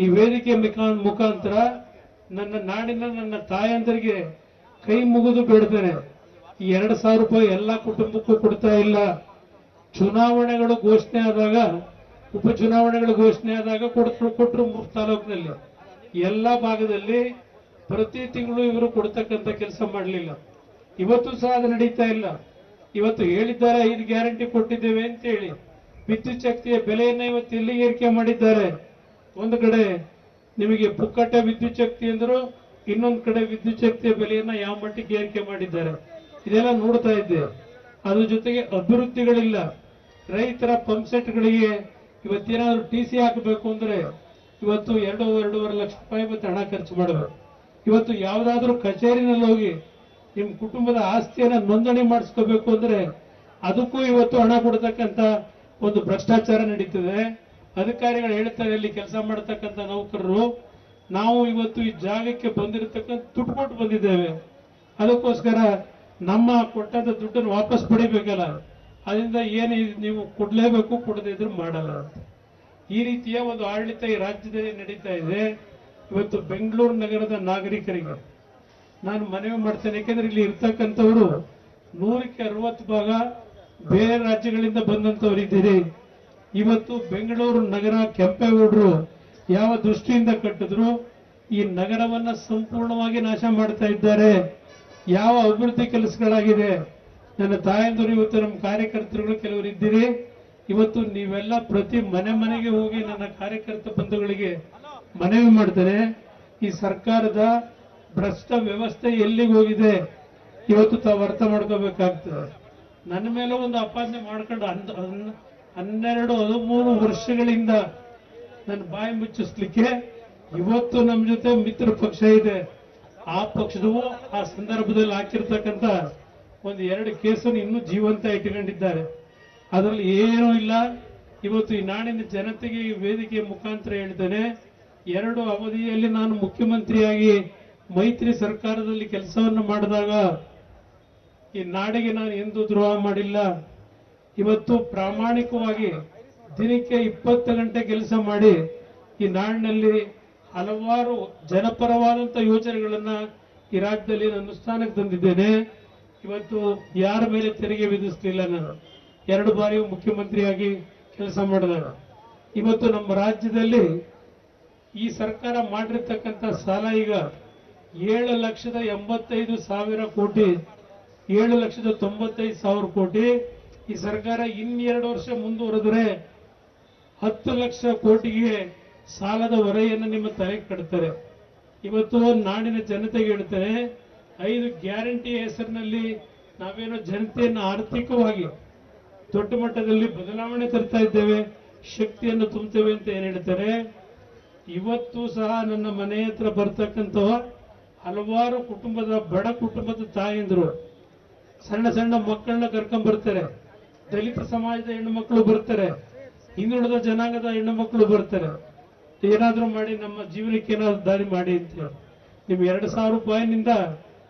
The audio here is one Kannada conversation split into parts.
ಈ ವೇದಿಕೆ ಮುಖಾಂತರ ನನ್ನ ನಾಡಿನ ನನ್ನ ತಾಯಂದರಿಗೆ ಕೈ ಮುಗಿದು ಬೇಡ್ತೇನೆ. ಈ 2,000 ರೂಪಾಯಿ ಎಲ್ಲ ಕುಟುಂಬಕ್ಕೂ ಕೊಡ್ತಾ ಇಲ್ಲ. ಚುನಾವಣೆಗಳು ಘೋಷಣೆ ಆದಾಗ, ಉಪಚುನಾವಣೆಗಳು ಘೋಷಣೆ ಆದಾಗ ಕೊಟ್ಟರು 3 ತಾಲೂಕಿನಲ್ಲಿ. ಎಲ್ಲ ಭಾಗದಲ್ಲಿ ಪ್ರತಿ ತಿಂಗಳು ಇವರು ಕೊಡ್ತಕ್ಕಂಥ ಕೆಲಸ ಮಾಡಲಿಲ್ಲ. ಇವತ್ತು ಸಹ ಅದು ನಡೀತಾ ಇಲ್ಲ. ಇವತ್ತು ಹೇಳಿದ್ದಾರೆ 5 ಗ್ಯಾರಂಟಿ ಕೊಟ್ಟಿದ್ದೇವೆ ಅಂತ ಹೇಳಿ ವಿದ್ಯುತ್ ಶಕ್ತಿಯ ಬೆಲೆಯನ್ನ ಇವತ್ತು ಎಲ್ಲಿಗೆ ಏರಿಕೆ ಮಾಡಿದ್ದಾರೆ. ಒಂದು ಕಡೆ ನಿಮಗೆ ಪುಕ್ಕಟ್ಟೆ ವಿದ್ಯುತ್ ಶಕ್ತಿ ಅಂದ್ರು, ಇನ್ನೊಂದು ಕಡೆ ವಿದ್ಯುತ್ ಶಕ್ತಿಯ ಬೆಲೆಯನ್ನ ಯಾವ ಮಟ್ಟಿಗೆ ಏರಿಕೆ ಮಾಡಿದ್ದಾರೆ ಇದೆಲ್ಲ ನೋಡ್ತಾ ಇದ್ದೆ. ಅದ್ರ ಜೊತೆಗೆ ಅಭಿವೃದ್ಧಿಗಳಿಲ್ಲ. ರೈತರ ಪಂಪ್ಸೆಟ್ಗಳಿಗೆ ಇವತ್ತೇನಾದ್ರೂ TC ಹಾಕಬೇಕು ಅಂದ್ರೆ ಇವತ್ತು 2-2.5 ಲಕ್ಷ ರೂಪಾಯಿ ಇವತ್ತು ಹಣ ಖರ್ಚು ಮಾಡಬೇಕು. ಇವತ್ತು ಯಾವುದಾದ್ರೂ ಕಚೇರಿನಲ್ಲಿ ಹೋಗಿ ನಿಮ್ಮ ಕುಟುಂಬದ ಆಸ್ತಿಯನ್ನ ನೋಂದಣಿ ಮಾಡಿಸ್ಕೋಬೇಕು ಅಂದ್ರೆ ಅದಕ್ಕೂ ಇವತ್ತು ಹಣ ಕೊಡ್ತಕ್ಕಂಥ ಒಂದು ಭ್ರಷ್ಟಾಚಾರ ನಡೀತದೆ. ಅಧಿಕಾರಿಗಳು ಹೇಳ್ತಾರೆ, ಇಲ್ಲಿ ಕೆಲಸ ಮಾಡತಕ್ಕಂಥ ನೌಕರರು, ನಾವು ಇವತ್ತು ಈ ಜಾಗಕ್ಕೆ ಬಂದಿರತಕ್ಕಂಥ ದುಡ್ಡು ಕೊಟ್ಟು ಬಂದಿದ್ದೇವೆ, ಅದಕ್ಕೋಸ್ಕರ ನಮ್ಮ ಕೊಟ್ಟಂತ ದುಡ್ಡನ್ನು ವಾಪಸ್ ಪಡಿಬೇಕಲ್ಲ, ಅದರಿಂದ ಏನು ನೀವು ಕೊಡ್ಲೇಬೇಕು, ಕೊಡದೇ ಇದ್ರು ಮಾಡಲ್ಲ ಅಂತ. ಈ ರೀತಿಯ ಒಂದು ಆಡಳಿತ ಈ ರಾಜ್ಯದಲ್ಲಿ ನಡೀತಾ ಇದೆ. ಇವತ್ತು ಬೆಂಗಳೂರು ನಗರದ ನಾಗರಿಕರಿಗೆ ನಾನು ಮನವಿ ಮಾಡ್ತೇನೆ. ಯಾಕೆಂದ್ರೆ ಇಲ್ಲಿ ಇರ್ತಕ್ಕಂಥವ್ರು 100ಕ್ಕೆ 60 ಭಾಗ ಬೇರೆ ರಾಜ್ಯಗಳಿಂದ ಬಂದಂತವ್ರು ಇದ್ದೀರಿ. ಇವತ್ತು ಬೆಂಗಳೂರು ನಗರ ಕೆಂಪೇಗೌಡರು ಯಾವ ದೃಷ್ಟಿಯಿಂದ ಕಟ್ಟಿದ್ರು, ಈ ನಗರವನ್ನ ಸಂಪೂರ್ಣವಾಗಿ ನಾಶ ಮಾಡ್ತಾ ಇದ್ದಾರೆ. ಯಾವ ಅಭಿವೃದ್ಧಿ ಕೆಲಸಗಳಾಗಿದೆ. ನನ್ನ ತಾಯಂದಿರು, ಇವತ್ತು ನಮ್ಮ ಕಾರ್ಯಕರ್ತರುಗಳು ಕೆಲವರು ಇದ್ದೀರಿ. ಇವತ್ತು ನೀವೆಲ್ಲ ಪ್ರತಿ ಮನೆಗೆ ಹೋಗಿ ನನ್ನ ಕಾರ್ಯಕರ್ತ ಬಂಧುಗಳಿಗೆ ಮನವಿ ಮಾಡ್ತಾರೆ, ಈ ಸರ್ಕಾರದ ಭ್ರಷ್ಟ ವ್ಯವಸ್ಥೆ ಎಲ್ಲಿಗೆ ಹೋಗಿದೆ ಇವತ್ತು ತಾವು ಅರ್ಥ ಮಾಡ್ಕೋಬೇಕಾಗ್ತದೆ. ನನ್ನ ಮೇಲೆ ಒಂದು ಅಪಾದನೆ ಮಾಡ್ಕೊಂಡು 12-13 ವರ್ಷಗಳಿಂದ ನನ್ನ ಬಾಯಿ ಮುಚ್ಚಿಸ್ಲಿಕ್ಕೆ ಇವತ್ತು ನಮ್ಮ ಜೊತೆ ಮಿತ್ರ ಪಕ್ಷ ಇದೆ. ಆ ಪಕ್ಷದವು ಆ ಸಂದರ್ಭದಲ್ಲಿ ಹಾಕಿರ್ತಕ್ಕಂಥ 1-2 ಕೇಸನ್ನು ಇನ್ನೂ ಜೀವಂತ ಇಟ್ಟುಕೊಂಡಿದ್ದಾರೆ. ಅದರಲ್ಲಿ ಏನೂ ಇಲ್ಲ. ಇವತ್ತು ಈ ನಾಡಿನ ಜನತೆಗೆ ಈ ವೇದಿಕೆಯ ಮುಖಾಂತರ ಹೇಳ್ತೇನೆ, 2 ಅವಧಿಯಲ್ಲಿ ನಾನು ಮುಖ್ಯಮಂತ್ರಿಯಾಗಿ ಮೈತ್ರಿ ಸರ್ಕಾರದಲ್ಲಿ ಕೆಲಸವನ್ನು ಮಾಡಿದಾಗ ಈ ನಾಡಿಗೆ ನಾನು ಎಂದೂ ದ್ರೋಹ ಮಾಡಿಲ್ಲ. ಇವತ್ತು ಪ್ರಾಮಾಣಿಕವಾಗಿ ದಿನಕ್ಕೆ 20 ಗಂಟೆ ಕೆಲಸ ಮಾಡಿ ಈ ನಾಡಿನಲ್ಲಿ ಹಲವಾರು ಜನಪರವಾದಂಥ ಯೋಜನೆಗಳನ್ನ ಈ ರಾಜ್ಯದಲ್ಲಿ ನಾನು ಅನುಷ್ಠಾನಕ್ಕೆ ತಂದಿದ್ದೇನೆ. ಇವತ್ತು ಯಾರ ಮೇಲೆ ತೆರಿಗೆ ವಿಧಿಸಲಿಲ್ಲ. ನಾನು 2 ಬಾರಿ ಮುಖ್ಯಮಂತ್ರಿಯಾಗಿ ಕೆಲಸ ಮಾಡಿದಾಗ ಇವತ್ತು ನಮ್ಮ ರಾಜ್ಯದಲ್ಲಿ ಈ ಸರ್ಕಾರ ಮಾಡಿರ್ತಕ್ಕಂಥ ಸಾಲ ಈಗ 7,85,000 ಕೋಟಿ, 7,95,000 ಕೋಟಿ. ಈ ಸರ್ಕಾರ ಇನ್ನು 2 ವರ್ಷ ಮುಂದುವರೆದರೆ 10 ಲಕ್ಷ ಕೋಟಿಗೆ ಸಾಲದ ಹೊರೆಯನ್ನು ನಿಮ್ಮ ತಲೆಗೆ ಕಟ್ತಾರೆ. ಇವತ್ತು ನಾಡಿನ ಜನತೆಗೆ ಹೇಳ್ತಾರೆ, 5 ಗ್ಯಾರಂಟಿ ಹೆಸರಿನಲ್ಲಿ ನಾವೇನೋ ಜನತೆಯನ್ನು ಆರ್ಥಿಕವಾಗಿ ದೊಡ್ಡ ಮಟ್ಟದಲ್ಲಿ ಬದಲಾವಣೆ ತರ್ತಾ ಇದ್ದೇವೆ, ಶಕ್ತಿಯನ್ನು ತುಂಬುತ್ತೇವೆ ಅಂತ ಏನ್ ಹೇಳ್ತಾರೆ. ಇವತ್ತು ಸಹ ನನ್ನ ಮನೆ ಹತ್ರ ಬರ್ತಕ್ಕಂಥ ಹಲವಾರು ಕುಟುಂಬದ ಬಡ ಕುಟುಂಬದ ತಾಯಂದ್ರು ಸಣ್ಣ ಸಣ್ಣ ಮಕ್ಕಳನ್ನ ಕರ್ಕೊಂಡ್ ಬರ್ತಾರೆ. ದಲಿತ ಸಮಾಜದ ಹೆಣ್ಣು ಮಕ್ಕಳು ಬರ್ತಾರೆ, ಹಿಂದುಳಿದ ಜನಾಂಗದ ಹೆಣ್ಣು ಮಕ್ಕಳು ಬರ್ತಾರೆ. ಏನಾದ್ರೂ ಮಾಡಿ ನಮ್ಮ ಜೀವನಕ್ಕೆ ಏನಾದ್ರು ದಾರಿ ಮಾಡಿ ಅಂತ ಹೇಳಿ ನಿಮ್ 2,000 ರೂಪಾಯಿನಿಂದ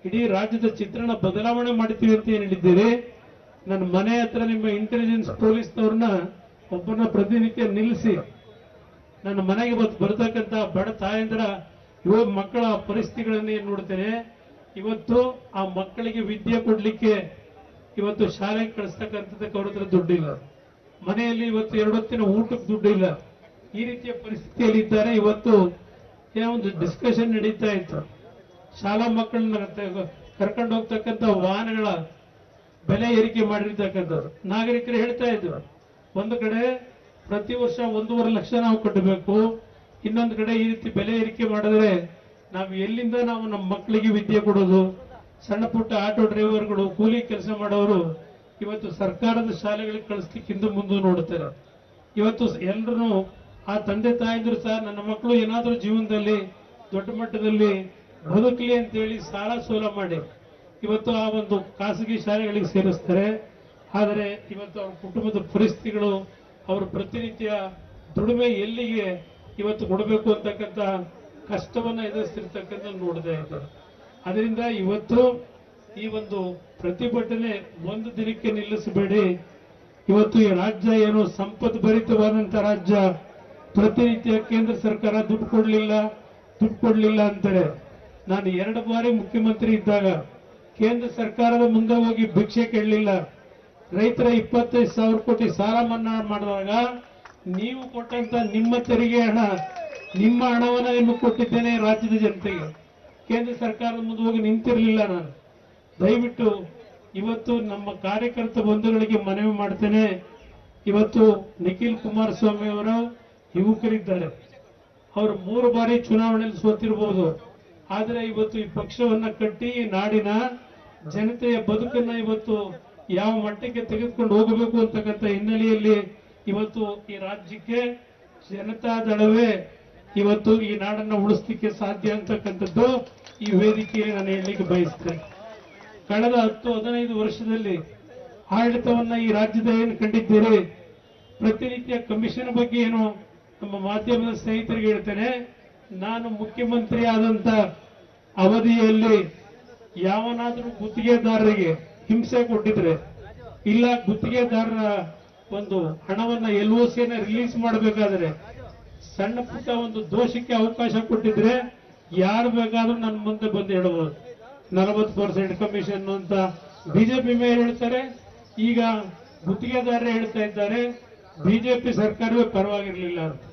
ಇಡೀ ರಾಜ್ಯದ ಚಿತ್ರಣ ಬದಲಾವಣೆ ಮಾಡ್ತೀವಿ ಅಂತ ಏನ್ ಹೇಳಿದ್ದೀರಿ. ನನ್ನ ಮನೆ ಹತ್ರ ನಿಮ್ಮ ಇಂಟೆಲಿಜೆನ್ಸ್ ಪೊಲೀಸ್ನವ್ರನ್ನ ಒಬ್ಬರನ್ನ ಪ್ರತಿನಿತ್ಯ ನಿಲ್ಲಿಸಿ ನನ್ನ ಮನೆಗೆ ಬರ್ತಕ್ಕಂಥ ಬಡ ತಾಯಂದ್ರ ಯುವ ಮಕ್ಕಳ ಪರಿಸ್ಥಿತಿಗಳನ್ನ ಏನ್ ನೋಡ್ತೇನೆ. ಇವತ್ತು ಆ ಮಕ್ಕಳಿಗೆ ವಿದ್ಯೆ ಕೊಡ್ಲಿಕ್ಕೆ ಇವತ್ತು ಶಾಲೆಗೆ ಕಳಿಸ್ತಕ್ಕಂಥದ್ದಕ್ಕೆ ಅವ್ರ ಹತ್ರ ದುಡ್ಡಿಲ್ಲ. ಮನೆಯಲ್ಲಿ ಇವತ್ತು 2 ಹೊತ್ತಿನ ಊಟಕ್ಕೆ ದುಡ್ಡಿಲ್ಲ. ಈ ರೀತಿಯ ಪರಿಸ್ಥಿತಿಯಲ್ಲಿ ಇದ್ದಾರೆ. ಇವತ್ತು ಏನೋ ಒಂದು ಡಿಸ್ಕಷನ್ ನಡೀತಾ ಇತ್ತು, ಶಾಲಾ ಮಕ್ಕಳನ್ನ ಕರ್ಕೊಂಡು ಹೋಗ್ತಕ್ಕಂಥ ವಾಹನಗಳ ಬೆಲೆ ಏರಿಕೆ ಮಾಡಿರ್ತಕ್ಕಂಥದ್ದು. ನಾಗರಿಕರು ಹೇಳ್ತಾ ಇದ್ರು, ಒಂದು ಕಡೆ ಪ್ರತಿ ವರ್ಷ 1.5 ಲಕ್ಷ ನಾವು ಕಟ್ಟಬೇಕು, ಇನ್ನೊಂದು ಕಡೆ ಈ ರೀತಿ ಬೆಲೆ ಏರಿಕೆ ಮಾಡಿದ್ರೆ ನಾವು ಎಲ್ಲಿಂದ ನಾವು ನಮ್ಮ ಮಕ್ಕಳಿಗೆ ವಿದ್ಯೆ ಕೊಡೋದು. ಸಣ್ಣ ಪುಟ್ಟ ಆಟೋ ಡ್ರೈವರ್ಗಳು, ಕೂಲಿ ಕೆಲಸ ಮಾಡೋರು ಇವತ್ತು ಸರ್ಕಾರದ ಶಾಲೆಗಳಿಗೆ ಕಳಿಸ್ಲಿಕ್ಕೆ ಹಿಂದೆ ಮುಂದೆ ನೋಡುತ್ತಾರೆ. ಇವತ್ತು ಎಲ್ಲರೂ ಆ ತಂದೆ ತಾಯಿದ್ರು ಸಹ ನನ್ನ ಮಕ್ಕಳು ಏನಾದರೂ ಜೀವನದಲ್ಲಿ ದೊಡ್ಡ ಮಟ್ಟದಲ್ಲಿ ಬದುಕಲಿ ಅಂತೇಳಿ ಸಾಲ ಸೋಲ ಮಾಡಿ ಇವತ್ತು ಆ ಒಂದು ಖಾಸಗಿ ಶಾಲೆಗಳಿಗೆ ಸೇರಿಸ್ತಾರೆ. ಆದರೆ ಇವತ್ತು ಅವ್ರ ಕುಟುಂಬದ ಪರಿಸ್ಥಿತಿಗಳು, ಅವರು ಪ್ರತಿನಿತ್ಯ ದುಡಿಮೆ ಎಲ್ಲಿಗೆ ಇವತ್ತು ಕೊಡಬೇಕು ಅಂತಕ್ಕಂಥ ಕಷ್ಟವನ್ನ ಎದುರಿಸ್ತಿರ್ತಕ್ಕಂಥ ನೋಡ್ತಾ ಇದ್ದಾರೆ. ಅದರಿಂದ ಇವತ್ತು ಈ ಒಂದು ಪ್ರತಿಭಟನೆ ಒಂದು ದಿನಕ್ಕೆ ನಿಲ್ಲಿಸಬೇಡಿ. ಇವತ್ತು ಈ ರಾಜ್ಯ ಏನು ಸಂಪತ್ ಭರಿತವಾದಂತ ರಾಜ್ಯ, ಪ್ರತಿನಿತ್ಯ ಕೇಂದ್ರ ಸರ್ಕಾರ ದುಡ್ಡು ಕೊಡ್ಲಿಲ್ಲ ಅಂತಾರೆ. ನಾನು 2 ಬಾರಿ ಮುಖ್ಯಮಂತ್ರಿ ಇದ್ದಾಗ ಕೇಂದ್ರ ಸರ್ಕಾರದ ಮುಂದೆ ಹೋಗಿ ಭಿಕ್ಷೆ ಕೇಳಲಿಲ್ಲ. ರೈತರ 25,000 ಕೋಟಿ ಸಾಲ ಮನ್ನಾ ಮಾಡಿದಾಗ ನೀವು ಕೊಟ್ಟಂತ ನಿಮ್ಮ ತೆರಿಗೆ ಹಣ, ನಿಮ್ಮ ಹಣವನ್ನು ನಿಮಗೆ ಕೊಟ್ಟಿದ್ದೇನೆ ರಾಜ್ಯದ ಜನತೆಗೆ. ಕೇಂದ್ರ ಸರ್ಕಾರದ ಮುಂದೆ ಹೋಗಿ ನಿಂತಿರಲಿಲ್ಲ ನಾನು. ದಯವಿಟ್ಟು ಇವತ್ತು ನಮ್ಮ ಕಾರ್ಯಕರ್ತ ಬಂಧುಗಳಿಗೆ ಮನವಿ ಮಾಡ್ತೇನೆ. ಇವತ್ತು ನಿಖಿಲ್ ಕುಮಾರಸ್ವಾಮಿ ಅವರು ಯುವಕರಿದ್ದಾರೆ. ಅವರು 3 ಬಾರಿ ಚುನಾವಣೆಯಲ್ಲಿ ಸೋತಿರಬಹುದು. ಆದರೆ ಇವತ್ತು ಈ ಪಕ್ಷವನ್ನ ಕಟ್ಟಿ ನಾಡಿನ ಜನತೆಯ ಬದುಕನ್ನ ಇವತ್ತು ಯಾವ ಮಟ್ಟಕ್ಕೆ ತೆಗೆದುಕೊಂಡು ಹೋಗಬೇಕು ಅಂತಕ್ಕಂಥ ಹಿನ್ನೆಲೆಯಲ್ಲಿ ಇವತ್ತು ಈ ರಾಜ್ಯಕ್ಕೆ ಜನತಾದಳವೇ ಇವತ್ತು ಈ ನಾಡನ್ನು ಉಳಿಸಲಿಕ್ಕೆ ಸಾಧ್ಯ ಅಂತಕ್ಕಂಥದ್ದು ಈ ವೇದಿಕೆಯಲ್ಲಿ ನಾನು ಹೇಳಲಿಕ್ಕೆ ಬಯಸ್ತೇನೆ. ಕಳೆದ 10-15 ವರ್ಷದಲ್ಲಿ ಆಡಳಿತವನ್ನ ಈ ರಾಜ್ಯದ ಏನು ಕಂಡಿದ್ದೀರಿ, ಪ್ರತಿನಿತ್ಯ ಕಮಿಷನ್ ಬಗ್ಗೆ ಏನು ನಮ್ಮ ಮಾಧ್ಯಮದ ಸ್ನೇಹಿತರಿಗೆ ಹೇಳ್ತೇನೆ. ನಾನು ಮುಖ್ಯಮಂತ್ರಿ ಆದಂತ ಅವಧಿಯಲ್ಲಿ ಯಾವನಾದರೂ ಗುತ್ತಿಗೆದಾರರಿಗೆ ಹಿಂಸೆ ಕೊಟ್ಟಿದ್ರೆ, ಇಲ್ಲ ಗುತ್ತಿಗೆದಾರರ ಒಂದು ಹಣವನ್ನ LOCನ ರಿಲೀಸ್ ಮಾಡಬೇಕಾದ್ರೆ ಸಣ್ಣ ಪುಟ್ಟ ಒಂದು ದೋಷಕ್ಕೆ ಅವಕಾಶ ಕೊಟ್ಟಿದ್ರೆ ಯಾರು ಬೇಕಾದ್ರೂ ನನ್ನ ಮುಂದೆ ಬಂದು ಹೇಳಬಹುದು. 40% ಕಮಿಷನ್ ಅಂತ ಬಿಜೆಪಿ ಮೇಲೆ ಹೇಳ್ತಾರೆ. ಈಗ ಗುತ್ತಿಗೆದಾರರೇ ಹೇಳ್ತಾ ಇದ್ದಾರೆ ಬಿಜೆಪಿ ಸರ್ಕಾರವೇ ಪರವಾಗಿರ್ಲಿಲ್ಲ ಅಂತ.